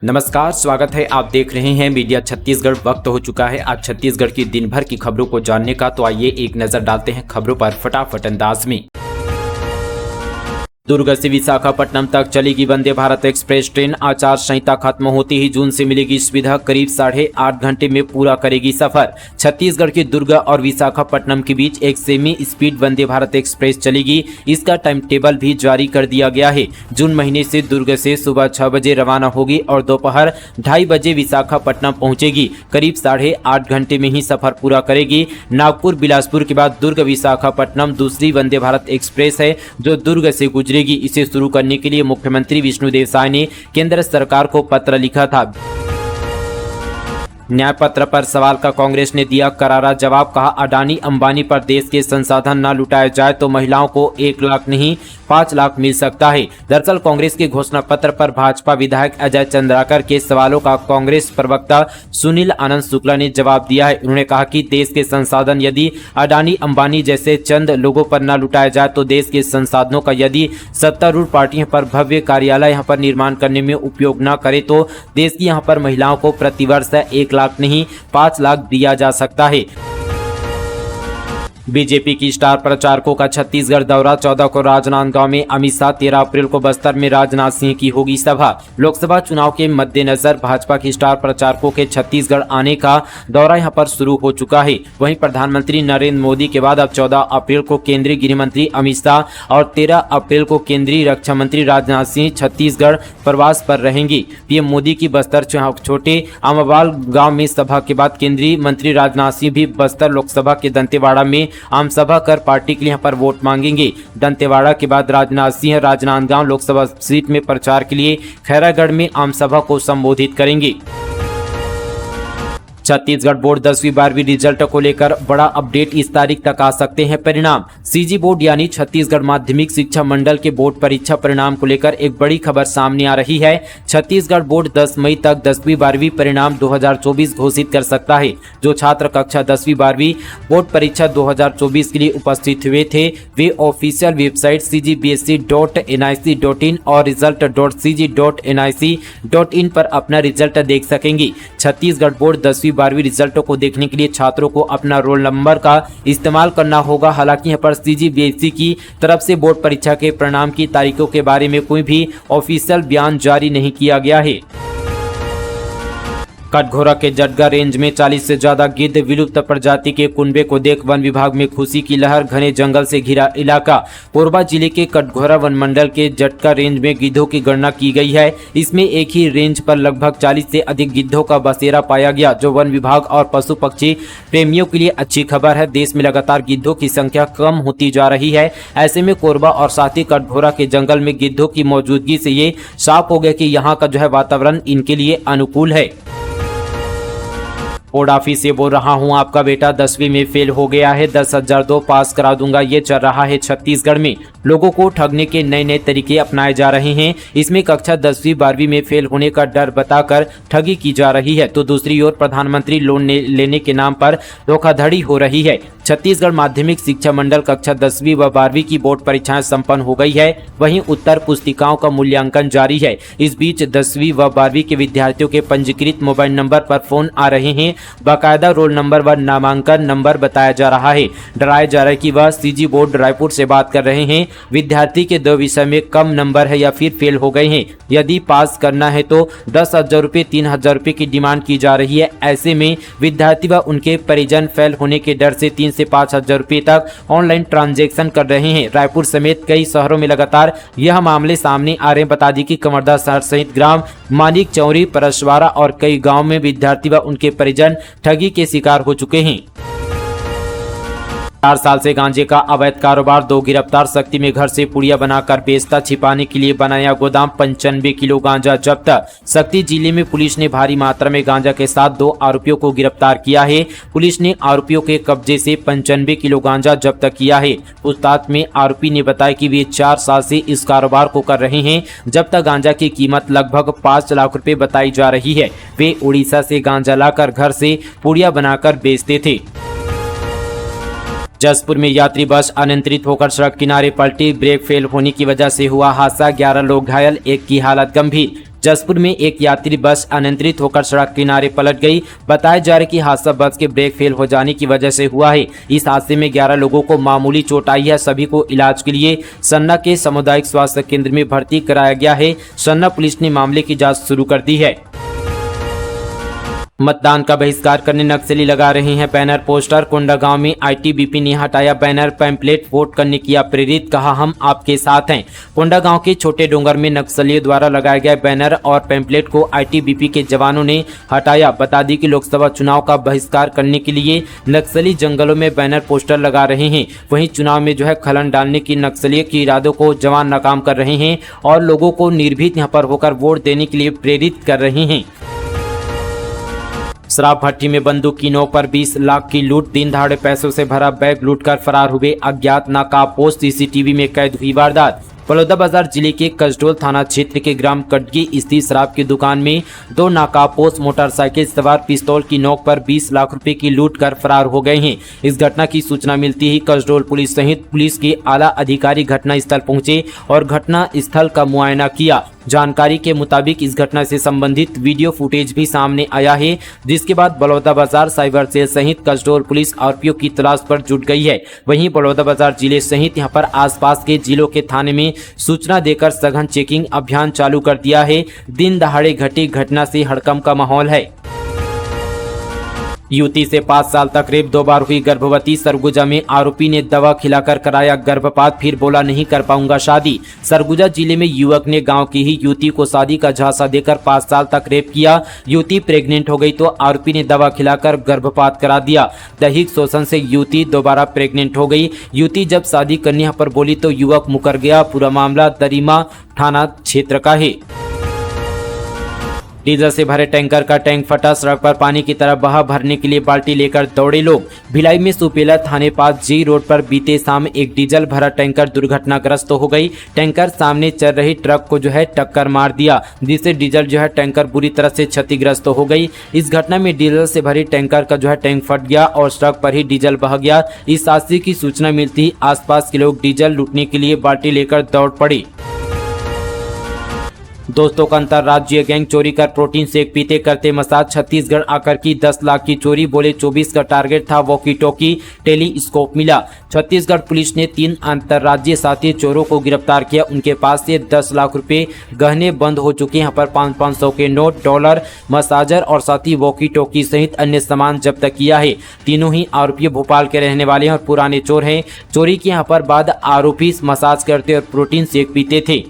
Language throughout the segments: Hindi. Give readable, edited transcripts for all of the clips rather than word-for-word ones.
नमस्कार, स्वागत है। आप देख रहे हैं मीडिया छत्तीसगढ़। वक्त हो चुका है आज छत्तीसगढ़ की दिन भर की खबरों को जानने का। तो आइए एक नजर डालते हैं खबरों पर फटाफट अंदाज में। दुर्ग से विशाखापट्टनम तक चलेगी वंदे भारत एक्सप्रेस ट्रेन। आचार संहिता खत्म होते ही जून से मिलेगी सुविधा। करीब 8.5 घंटे में पूरा करेगी सफर। छत्तीसगढ़ के दुर्ग और विशाखापट्टनम के बीच एक semi speed Vande Bharat express चलेगी। इसका टाइम टेबल भी जारी कर दिया गया है। जून महीने से दुर्ग से सुबह 6 बजे रवाना होगी और दोपहर 2:30 बजे विशाखापट्टनम पहुंचेगी। करीब 8.5 घंटे में ही सफर पूरा करेगी। नागपुर बिलासपुर के बाद दुर्ग विशाखापट्टनम दूसरी वंदे भारत एक्सप्रेस है जो दुर्ग से गुजरेगी। इसे शुरू करने के लिए मुख्यमंत्री विष्णुदेव साय ने केंद्र सरकार को पत्र लिखा था। न्याय पत्र पर सवाल का कांग्रेस ने दिया करारा जवाब। कहा, अडानी अंबानी पर देश के संसाधन न लुटाए जाए तो महिलाओं को 1 लाख नहीं 5 लाख मिल सकता है। दरअसल कांग्रेस के घोषणा पत्र पर भाजपा विधायक अजय चंद्राकर के सवालों का कांग्रेस प्रवक्ता सुनील आनंद शुक्ला ने जवाब दिया है। उन्होंने कहा कि देश के संसाधन यदि अडानी अंबानी जैसे चंद लोगों पर न लुटाया जाए तो देश के संसाधनों का यदि सत्तारूढ़ पार्टियों पर भव्य कार्यालय यहाँ पर निर्माण करने में उपयोग न करे तो देश की यहाँ पर महिलाओं को प्रतिवर्ष 1 लाख नहीं 5 लाख दिया जा सकता है। बीजेपी की स्टार प्रचारकों का छत्तीसगढ़ दौरा। 14 को राजनांदगांव में अमित शाह, 13 अप्रैल को बस्तर में राजनाथ सिंह की होगी सभा। लोकसभा चुनाव के मद्देनजर भाजपा की स्टार प्रचारकों के छत्तीसगढ़ आने का दौरा यहां पर शुरू हो चुका है। वहीं प्रधानमंत्री नरेंद्र मोदी के बाद अब 14 अप्रैल को केंद्रीय गृह मंत्री अमित शाह और 13 अप्रैल को केंद्रीय रक्षा मंत्री राजनाथ सिंह छत्तीसगढ़ प्रवास पर रहेंगे। पीएम मोदी की बस्तर छोटे आमावाल गाँव में सभा के बाद केंद्रीय मंत्री राजनाथ सिंह भी बस्तर लोकसभा के दंतेवाड़ा में आम सभा कर पार्टी के लिए यहाँ पर वोट मांगेंगे। दंतेवाड़ा के बाद राजनाथ सिंह राजनांदगांव लोकसभा सीट में प्रचार के लिए खैरागढ़ में आम सभा को संबोधित करेंगे। छत्तीसगढ़ बोर्ड 10वीं 12वीं रिजल्ट को लेकर बड़ा अपडेट। इस तारीख तक आ सकते हैं परिणाम। सीजी बोर्ड यानी छत्तीसगढ़ माध्यमिक शिक्षा मंडल के बोर्ड परीक्षा परिणाम को लेकर एक बड़ी खबर सामने आ रही है। छत्तीसगढ़ बोर्ड 10 मई तक 10वीं 12वीं परिणाम 2024 घोषित कर सकता है। जो छात्र कक्षा 10वीं 12वीं बोर्ड परीक्षा 2024 के लिए उपस्थित हुए थे वे ऑफिशियल वेबसाइट cgbsc.nic.in और result.cg.nic.in पर अपना रिजल्ट देख सकेंगे। छत्तीसगढ़ बोर्ड 10वीं 12वीं रिजल्टों को देखने के लिए छात्रों को अपना रोल नंबर का इस्तेमाल करना होगा। हालांकि यहाँ पर सीजीबीएसई की तरफ से बोर्ड परीक्षा के परिणाम की तारीखों के बारे में कोई भी ऑफिशियल बयान जारी नहीं किया गया है। कटघोरा के जटगा रेंज में 40 से ज्यादा गिद्ध। विलुप्त प्रजाति के कुनबे को देख वन विभाग में खुशी की लहर। घने जंगल से घिरा इलाका। कोरबा जिले के कटघोरा वन मंडल के जटगा रेंज में गिद्धों की गणना की गई है। इसमें एक ही रेंज पर लगभग 40 से अधिक गिद्धों का बसेरा पाया गया, जो वन विभाग और पशु पक्षी प्रेमियों के लिए अच्छी खबर है। देश में लगातार गिद्धों की संख्या कम होती जा रही है। ऐसे में कोरबा और साथ ही कटघोरा के जंगल में गिद्धों की मौजूदगी से ये साफ हो गया कि यहाँ का जो है वातावरण इनके लिए अनुकूल है। बोर्ड ऑफिस से बोल रहा हूं, आपका बेटा 10वीं में फेल हो गया है। 10,002 पास करा दूंगा, ये चल रहा है छत्तीसगढ़ में। लोगों को ठगने के नए नए तरीके अपनाए जा रहे हैं। इसमें कक्षा 10वीं 12वीं में फेल होने का डर बताकर ठगी की जा रही है, तो दूसरी ओर प्रधानमंत्री लोन लेने के नाम पर धोखाधड़ी हो रही है। छत्तीसगढ़ माध्यमिक शिक्षा मंडल कक्षा 10वीं व 12वीं की बोर्ड परीक्षाएं संपन्न हो गई है। वहीं उत्तर पुस्तिकाओं का मूल्यांकन जारी है। इस बीच 10वीं व 12वीं के विद्यार्थियों के पंजीकृत मोबाइल नंबर पर फोन आ रहे हैं। बाकायदा रोल नंबर व नामांकन नंबर बताया जा रहा है। डराया जा रहा है कि वह सीजी बोर्ड रायपुर से बात कर रहे हैं। विद्यार्थी के 2 विषय में कम नंबर है या फिर फेल हो गए हैं। यदि पास करना है तो 10,000 रुपये 3,000 रुपये की डिमांड की जा रही है। ऐसे में विद्यार्थी व उनके परिजन फेल होने के डर से 3 से 5,000 रुपये तक ऑनलाइन ट्रांजैक्शन कर रहे हैं। रायपुर समेत कई शहरों में लगातार यह मामले सामने आ रहे हैं। बता दी कि कमरदा शहर सहित ग्राम मानिक चौरी परसवाड़ा और कई गाँव में विद्यार्थी व उनके परिजन ठगी के शिकार हो चुके हैं। 4 साल से गांजे का अवैध कारोबार। 2 गिरफ्तार। शक्ति में घर से पुड़िया बनाकर बेचता। छिपाने के लिए बनाया गोदाम। 95 किलो गांजा जब्त। शक्ति जिले में पुलिस ने भारी मात्रा में गांजा के साथ 2 आरोपियों को गिरफ्तार किया है। पुलिस ने आरोपियों के कब्जे से 95 किलो गांजा जब्त किया है। पूछताछ में आरोपी ने बताया कि वे 4 साल से इस कारोबार को कर रहे हैं। जब्त गांजा की कीमत लगभग 5 लाख रुपए बताई जा रही है। वे उड़ीसा से गांजा लाकर घर से पुड़िया बनाकर बेचते थे। जसपुर में यात्री बस अनियंत्रित होकर सड़क किनारे पलटी। ब्रेक फेल होने की वजह से हुआ हादसा। 11 लोग घायल, एक की हालत गंभीर। जसपुर में एक यात्री बस अनियंत्रित होकर सड़क किनारे पलट गई। बताया जा रहा है कि हादसा बस के ब्रेक फेल हो जाने की वजह से हुआ है। इस हादसे में 11 लोगों को मामूली चोट आई है। सभी को इलाज के लिए सन्ना के सामुदायिक स्वास्थ्य केंद्र में भर्ती कराया गया है। सन्ना पुलिस ने मामले की जांच शुरू कर दी है। मतदान का बहिष्कार करने नक्सली लगा रहे हैं बैनर पोस्टर। कोंडागांव में आईटीबीपी ने हटाया बैनर पैम्पलेट, वोट करने किया प्रेरित, कहा हम आपके साथ हैं। कोंडागांव के छोटे डोंगर में नक्सलियों द्वारा लगाए गए बैनर और पैम्पलेट को आईटीबीपी के जवानों ने हटाया। बता दी कि लोकसभा चुनाव का बहिष्कार करने के लिए नक्सली जंगलों में बैनर पोस्टर लगा रहे हैं। वहीं चुनाव में खलन डालने की नक्सलियों के इरादों को जवान नाकाम कर रहे हैं और लोगों को निर्भीक यहाँ पर होकर वोट देने के लिए प्रेरित कर रहे हैं। शराब भट्टी में बंदूक की नोक पर 20 लाख की लूट। दिन दहाड़े पैसों से भरा बैग लूटकर फरार हुए अज्ञात नकाबपोश। सीसीटीवी में कैद हुई वारदात। बलौदाबाजार जिले के कसडोल थाना क्षेत्र के ग्राम कटगी स्थित शराब की दुकान में 2 नाकाबपोश मोटरसाइकिल सवार पिस्तौल की नोक पर 20 लाख रुपए की लूट कर फरार हो गए हैं। इस घटना की सूचना मिलती ही कसडोल पुलिस सहित पुलिस के आला अधिकारी घटना स्थल पहुंचे और घटना स्थल का मुआयना किया। जानकारी के मुताबिक इस घटना से संबंधित वीडियो फुटेज भी सामने आया है, जिसके बाद बलौदाबाजार साइबर सेल सहित कसडोल पुलिस आरोपियों की तलाश पर जुट गई है। वहीं बलौदाबाजार जिले सहित यहां पर आसपास के जिलों के थाने में सूचना देकर सघन चेकिंग अभियान चालू कर दिया है। दिन दहाड़े घटी घटना से हड़कंप का माहौल है। युवती से 5 साल तक रेप, 2 बार हुई गर्भवती। सरगुजा में आरोपी ने दवा खिलाकर कराया गर्भपात, फिर बोला नहीं कर पाऊंगा शादी। सरगुजा जिले में युवक ने गांव की ही युवती को शादी का झांसा देकर 5 साल तक रेप किया। युवती प्रेग्नेंट हो गई तो आरोपी ने दवा खिलाकर गर्भपात करा दिया। दैहिक शोषण से युवती दोबारा प्रेग्नेंट हो गई। युवती जब शादी करने पर बोली तो युवक मुकर गया। पूरा मामला दरिमा थाना क्षेत्र का है। डीजल से भरे टैंकर का टैंक फटा, सड़क पर पानी की तरफ बहा। भरने के लिए बाल्टी लेकर दौड़े लोग। भिलाई में सुपेला थाने पास जी रोड पर बीते शाम एक डीजल भरा टैंकर दुर्घटनाग्रस्त हो गई। टैंकर सामने चल रही ट्रक को टक्कर मार दिया, जिससे डीजल टैंकर बुरी तरह से क्षतिग्रस्त हो गई। इस घटना में डीजल से भरी टैंकर का टैंक फट गया और सड़क पर ही डीजल बह गया। इस हादसे की सूचना मिलती ही आसपास के लोग डीजल लूटने के लिए बाल्टी लेकर दौड़ पड़े। दोस्तों का अंतरराज्यीय गैंग चोरी कर प्रोटीन शेक पीते करते मसाज। छत्तीसगढ़ आकर की 10 लाख की चोरी, बोले 24 का टारगेट था। वॉकी टॉकी टेलीस्कोप मिला। छत्तीसगढ़ पुलिस ने 3 अंतरराज्यीय साथी चोरों को गिरफ्तार किया। उनके पास से 10 लाख रुपए गहने बंद हो चुके हैं। यहाँ पर 500 के नोट, डॉलर, मसाजर और साथी वॉकी टॉकी सहित अन्य सामान जब्त किया है। तीनों ही आरोपी भोपाल के रहने वाले हैं और पुराने चोर हैं। चोरी के यहाँ पर बाद आरोपी मसाज करते और प्रोटीन शेक पीते थे।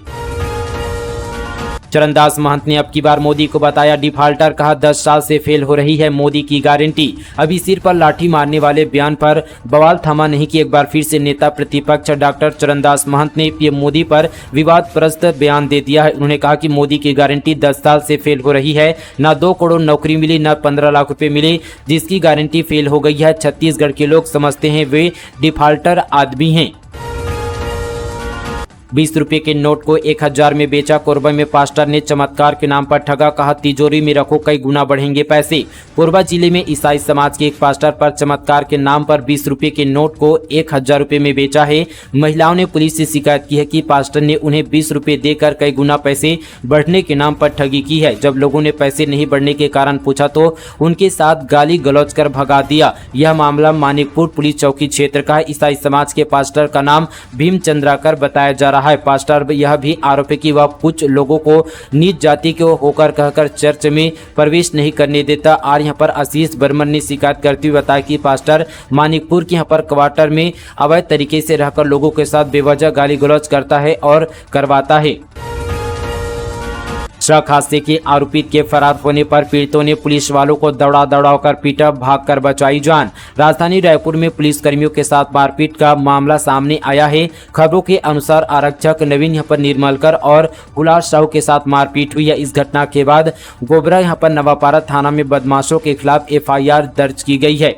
चरणदास महंत ने अब की बार मोदी को बताया डिफाल्टर, कहा 10 साल से फेल हो रही है मोदी की गारंटी। अभी सिर पर लाठी मारने वाले बयान पर बवाल थमा नहीं कि एक बार फिर से नेता प्रतिपक्ष डॉक्टर चरणदास महंत ने पीएम मोदी पर विवादग्रस्त बयान दे दिया है। उन्होंने कहा कि मोदी की गारंटी 10 साल से फेल हो रही है। न 2 करोड़ नौकरी मिली, न 15 लाख रुपए मिले, जिसकी गारंटी फेल हो गई है। छत्तीसगढ़ के लोग समझते हैं वे डिफाल्टर आदमी हैं। 20 रुपए के नोट को 1000 में बेचा। कोरबा में पास्टर ने चमत्कार के नाम पर ठगा, कहा तिजोरी में रखो कई गुना बढ़ेंगे पैसे। कोरबा जिले में ईसाई समाज के एक पास्टर पर चमत्कार के नाम पर 20 रुपए के नोट को 1000 रुपए में बेचा है। महिलाओं ने पुलिस से शिकायत की है कि पास्टर ने उन्हें 20 रुपए देकर कई गुना पैसे बढ़ने के नाम पर ठगी की है। जब लोगों ने पैसे नहीं बढ़ने के कारण पूछा तो उनके साथ गाली गलौज कर भगा दिया। यह मामला मानिकपुर पुलिस चौकी क्षेत्र का है। ईसाई समाज के पास्टर का नाम भीम चंद्राकर बताया जा रहा है। पास्टर यह भी आरोप है कि वह कुछ लोगों को नीच जाति के होकर कहकर चर्च में प्रवेश नहीं करने देता। और यहाँ पर आशीष बर्मन ने शिकायत करते हुए बताया कि पास्टर मानिकपुर के यहाँ पर क्वार्टर में अवैध तरीके से रहकर लोगों के साथ बेवजह गाली गलौज करता है और करवाता है। ट्रक हादसे के आरोपित के फरार होने पर पीड़ितों ने पुलिस वालों को दौड़ा पीटा, भागकर बचाई जान। राजधानी रायपुर में पुलिस कर्मियों के साथ मारपीट का मामला सामने आया है। खबरों के अनुसार आरक्षक नवीन यहाँ पर निर्मलकर और गुलाब साहू के साथ मारपीट हुई है। इस घटना के बाद गोबरा यहाँ पर नवापारा थाना में बदमाशों के खिलाफ FIR दर्ज की गई है।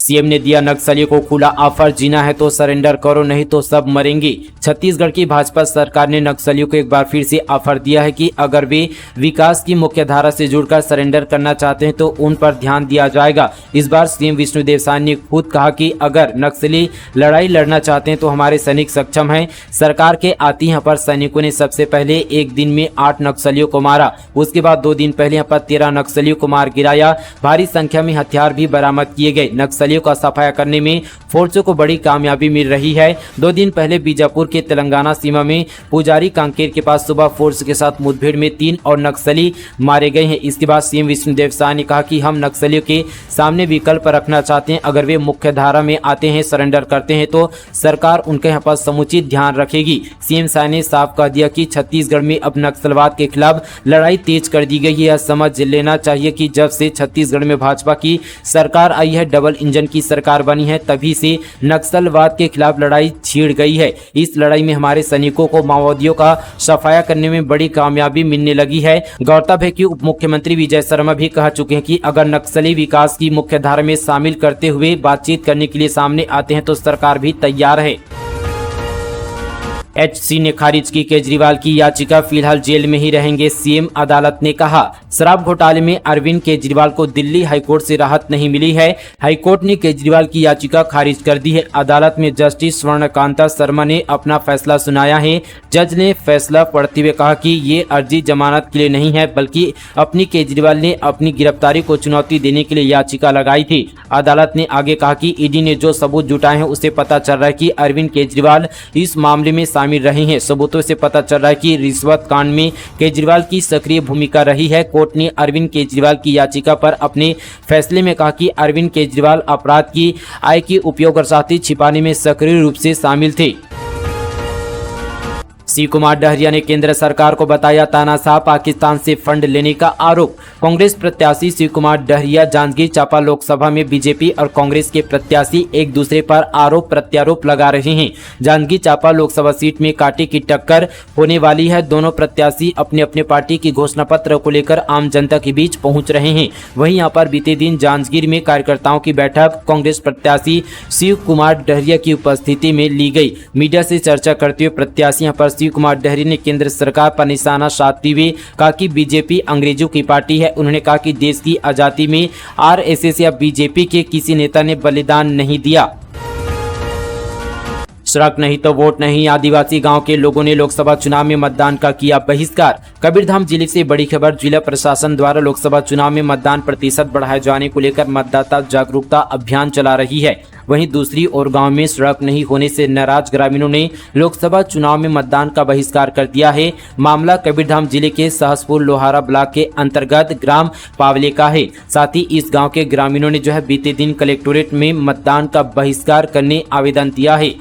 सीएम ने दिया नक्सलियों को खुला ऑफर, जीना है तो सरेंडर करो, नहीं तो सब मरेंगे। छत्तीसगढ़ की भाजपा सरकार ने नक्सलियों को एक बार फिर से ऑफर दिया है कि अगर वे विकास की मुख्य धारा से जुड़कर सरेंडर करना चाहते हैं तो उन पर ध्यान दिया जाएगा। इस बार सीएम विष्णुदेव साय ने खुद कहा कि अगर नक्सली लड़ाई लड़ना चाहते हैं तो हमारे सैनिक सक्षम हैं। सरकार के आते यहाँ पर सैनिकों ने सबसे पहले एक दिन में 8 नक्सलियों को मारा, उसके बाद 2 दिन पहले यहाँ पर 13 नक्सलियों को मार गिराया। भारी संख्या में हथियार भी बरामद किए गए। नक्सलियों का सफाया करने में फोर्सों को बड़ी कामयाबी मिल रही है। 2 दिन पहले बीजापुर के तेलंगाना सीमा में पुजारी कांकेर के पास सुबह फोर्स के साथ मुठभेड़ में 3 और नक्सली मारे गए हैं। इसके बाद सीएम विष्णुदेव साय ने कहा कि हम नक्सलियों के सामने विकल्प रखना चाहते हैं। अगर वे मुख्य धारा में आते हैं, सरेंडर करते हैं तो सरकार उनके यहाँ पर समुचित ध्यान रखेगी। सीएम साय ने साफ कह दिया कि छत्तीसगढ़ में अब नक्सलवाद के खिलाफ लड़ाई तेज कर दी गई है। यह समझ लेना चाहिए कि जब से छत्तीसगढ़ में भाजपा की सरकार आई है, डबल इंजन की सरकार बनी है, तभी से नक्सलवाद के खिलाफ लड़ाई छिड़ गई है। इस लड़ाई में हमारे सैनिकों को माओवादियों का सफाया करने में बड़ी कामयाबी मिलने लगी है। गौरतलब है कि उप मुख्यमंत्री विजय शर्मा भी कह चुके हैं कि अगर नक्सली विकास की मुख्य धारा में शामिल करते हुए बातचीत करने के लिए सामने आते हैं तो सरकार भी तैयार है। एचसी ने खारिज की केजरीवाल की याचिका, फिलहाल जेल में ही रहेंगे सीएम। अदालत ने कहा शराब घोटाले में अरविंद केजरीवाल को दिल्ली हाईकोर्ट से राहत नहीं मिली है। हाईकोर्ट ने केजरीवाल की याचिका खारिज कर दी है। अदालत में जस्टिस स्वर्णकांता शर्मा ने अपना फैसला सुनाया है। जज ने फैसला पढ़ते हुए कहा कि ये अर्जी जमानत के लिए नहीं है, बल्कि अपनी केजरीवाल ने अपनी गिरफ्तारी को चुनौती देने के लिए याचिका लगाई थी। अदालत ने आगे कहा कि ईडी ने जो सबूत जुटाए हैं उससे पता चल रहा है कि अरविंद केजरीवाल इस मामले में शामिल रहे हैं। सबूतों से पता चल रहा है कि रिश्वत कांड में केजरीवाल की सक्रिय भूमिका रही है। कोर्ट ने अरविंद केजरीवाल की याचिका पर अपने फैसले में कहा कि अरविंद केजरीवाल अपराध की आय की उपयोग और साथ ही छिपाने में सक्रिय रूप से शामिल थे। शिव कुमार डहरिया ने केंद्र सरकार को बताया तानाशाह, पाकिस्तान से फंड लेने का आरोप। कांग्रेस प्रत्याशी शिव कुमार डहरिया जांजगीर चांपा लोकसभा में बीजेपी और कांग्रेस के प्रत्याशी एक दूसरे पर आरोप प्रत्यारोप लगा रहे हैं। जांजगीर चांपा लोकसभा सीट में कांटे की टक्कर होने वाली है। दोनों प्रत्याशी अपने अपने पार्टी की घोषणा पत्र को लेकर आम जनता के बीच पहुंच रहे हैं। वहीं यहाँ पर बीते दिन जांजगीर में कार्यकर्ताओं की बैठक कांग्रेस प्रत्याशी शिव कुमार डहरिया की उपस्थिति में ली गई। मीडिया से चर्चा करते हुए प्रत्याशी यहाँ पर शिव कुमार डहरिया ने केंद्र सरकार पर निशाना साधते हुए कहा कि बीजेपी अंग्रेजों की पार्टी है। उन्होंने कहा कि देश की आजादी में आरएसएस या बीजेपी के किसी नेता ने बलिदान नहीं दिया। सड़क नहीं तो वोट नहीं, आदिवासी गांव के लोगों ने लोकसभा चुनाव में मतदान का किया बहिष्कार। कबीरधाम जिले से बड़ी खबर, जिला प्रशासन द्वारा लोकसभा चुनाव में मतदान प्रतिशत बढ़ाए जाने को लेकर मतदाता जागरूकता अभियान चला रही है। वहीं दूसरी ओर गांव में सड़क नहीं होने से नाराज ग्रामीणों ने लोकसभा चुनाव में मतदान का बहिष्कार कर दिया है। मामला कबीरधाम जिले के सहसपुर लोहारा ब्लॉक के अंतर्गत ग्राम पावले का है। साथ ही इस गांव के ग्रामीणों ने बीते दिन कलेक्टोरेट में मतदान का बहिष्कार करने आवेदन दिया है।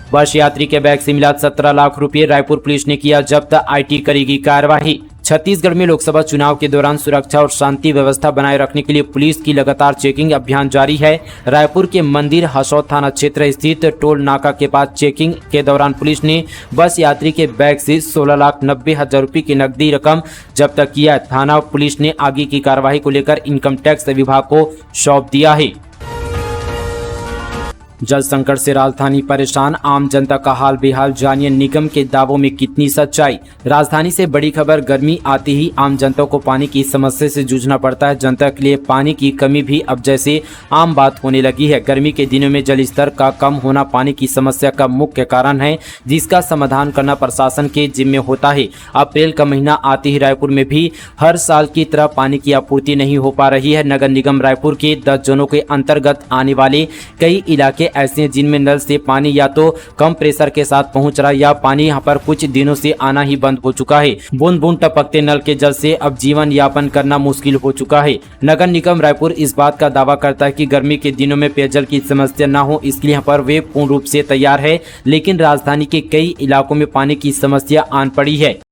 बस यात्री के बैग से मिला 17 लाख रुपए, रायपुर पुलिस ने किया जब्त, आईटी करेगी कार्रवाई। छत्तीसगढ़ में लोकसभा चुनाव के दौरान सुरक्षा और शांति व्यवस्था बनाए रखने के लिए पुलिस की लगातार चेकिंग अभियान जारी है। रायपुर के मंदिर हसौद थाना क्षेत्र स्थित टोल नाका के पास चेकिंग के दौरान पुलिस ने बस यात्री के बैग से 16,90,000 रुपए की नकदी रकम जब्त किया। थाना पुलिस ने आगे की कार्रवाई को लेकर इनकम टैक्स विभाग को सौंप दिया है। जल संकट से राजधानी परेशान, आम जनता का हाल बेहाल, जानिए निगम के दावों में कितनी सच्चाई। राजधानी से बड़ी खबर, गर्मी आते ही आम जनता को पानी की समस्या से जूझना पड़ता है। जनता के लिए पानी की कमी भी अब जैसे आम बात होने लगी है। गर्मी के दिनों में जल स्तर का कम होना पानी की समस्या का मुख्य कारण है, जिसका समाधान करना प्रशासन के जिम्मे होता है। अप्रैल का महीना आते ही रायपुर में भी हर साल की तरह पानी की आपूर्ति नहीं हो पा रही है। नगर निगम रायपुर के 10 जोनों के अंतर्गत आने वाले कई इलाके ऐसे हैं जिनमें नल से पानी या तो कम प्रेशर के साथ पहुंच रहा है या पानी यहां पर कुछ दिनों से आना ही बंद हो चुका है। बूंद बूंद टपकते नल के जल से अब जीवन यापन करना मुश्किल हो चुका है। नगर निगम रायपुर इस बात का दावा करता है कि गर्मी के दिनों में पेयजल की समस्या न हो, इसके लिए यहाँ पर वे पूर्ण रूप से तैयार है, लेकिन राजधानी के कई इलाकों में पानी की समस्या आन पड़ी है।